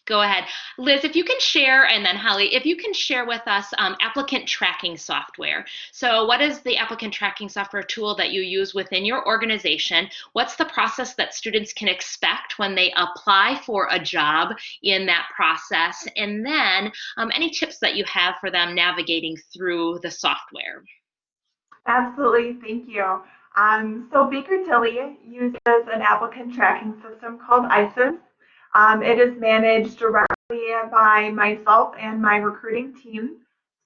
Go ahead. Liz, if you can share, and then Holly, if you can share with us applicant tracking software. So what is the applicant tracking software tool that you use within your organization? What's the process that students can expect when they apply for a job in that process? And then any tips that you have for them navigating through the software? Absolutely, thank you. So Baker Tilly uses an applicant tracking system called ISIS. It is managed directly by myself and my recruiting team.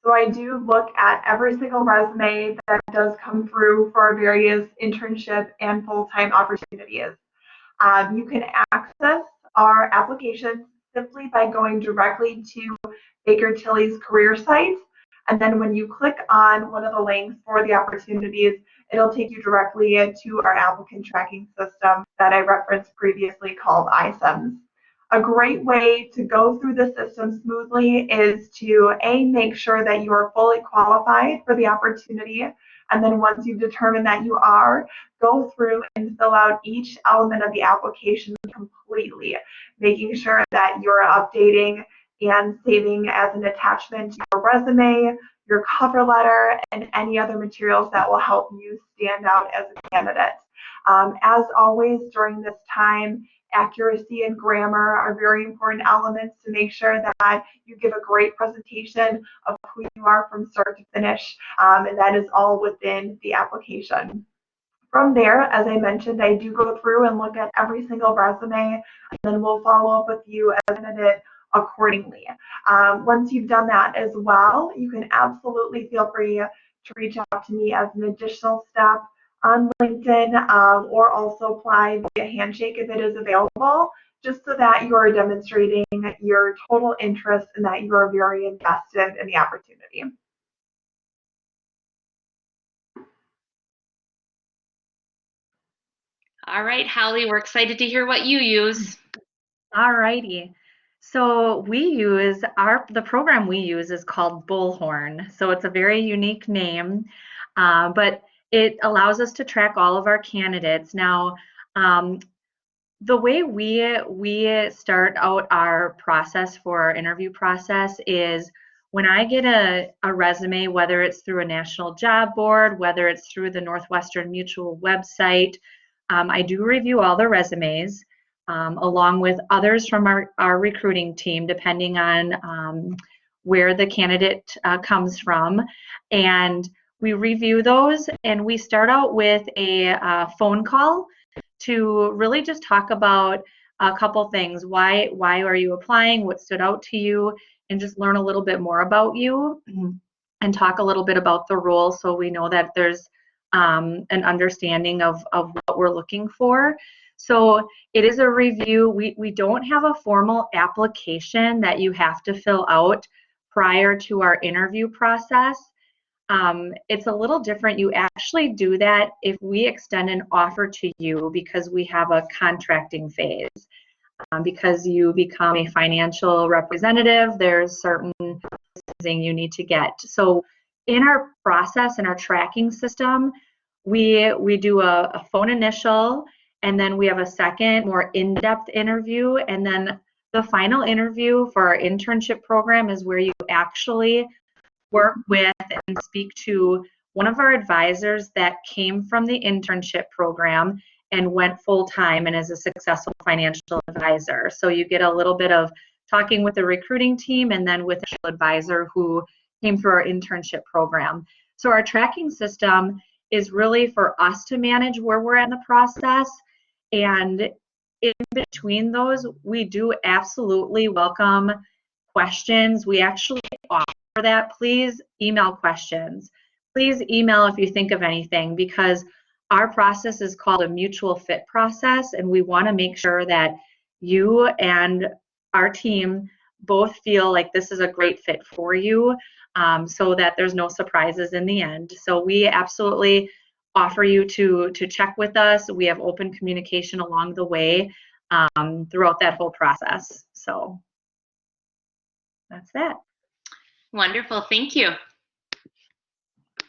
So I do look at every single resume that does come through for our various internship and full-time opportunities. You can access our applications simply by going directly to Baker Tilly's career site. And then when you click on one of the links for the opportunities, it'll take you directly to our applicant tracking system that I referenced previously called iCIMS. A great way to go through the system smoothly is to make sure that you are fully qualified for the opportunity. And then once you've determined that you are, go through and fill out each element of the application completely, making sure that you're updating and saving as an attachment to your resume, your cover letter, and any other materials that will help you stand out as a candidate. As always, during this time, accuracy and grammar are very important elements to make sure that you give a great presentation of who you are from start to finish, and that is all within the application. From there, as I mentioned, I do go through and look at every single resume, and then we'll follow up with you as a candidate accordingly. Once you've done that as well, you can absolutely feel free to reach out to me as an additional step on LinkedIn, or also apply via handshake if it is available, just so that you are demonstrating your total interest and that you are very invested in the opportunity. All right, Holly, we're excited to hear what you use. All righty. So the program we use is called Bullhorn. So it's a very unique name, but it allows us to track all of our candidates. Now, the way we start out our process for our interview process is when I get a resume, whether it's through a national job board, whether it's through the Northwestern Mutual website, I do review all the resumes. Along with others from our recruiting team, depending on where the candidate comes from. And we review those, and we start out with a phone call to really just talk about a couple things. Why are you applying? What stood out to you? And just learn a little bit more about you and talk a little bit about the role, so we know that there's an understanding of what we're looking for. So it is a review. We don't have a formal application that you have to fill out prior to our interview process. It's a little different. You actually do that if we extend an offer to you, because we have a contracting phase. Because you become a financial representative, there's certain things you need to get. So in our process, in our tracking system, we do a phone initial, and then we have a second, more in-depth interview. And then the final interview for our internship program is where you actually work with and speak to one of our advisors that came from the internship program and went full-time and is a successful financial advisor. So you get a little bit of talking with the recruiting team and then with an advisor who came through our internship program. So our tracking system is really for us to manage where we're in the process. And in between those, we do absolutely welcome questions. We actually offer that. Please email questions. Please email if you think of anything, because our process is called a mutual fit process, and we want to make sure that you and our team both feel like this is a great fit for you, so that there's no surprises in the end. So we absolutely offer you to check with us. We have open communication along the way throughout that whole process. So that's that. Wonderful. Thank you.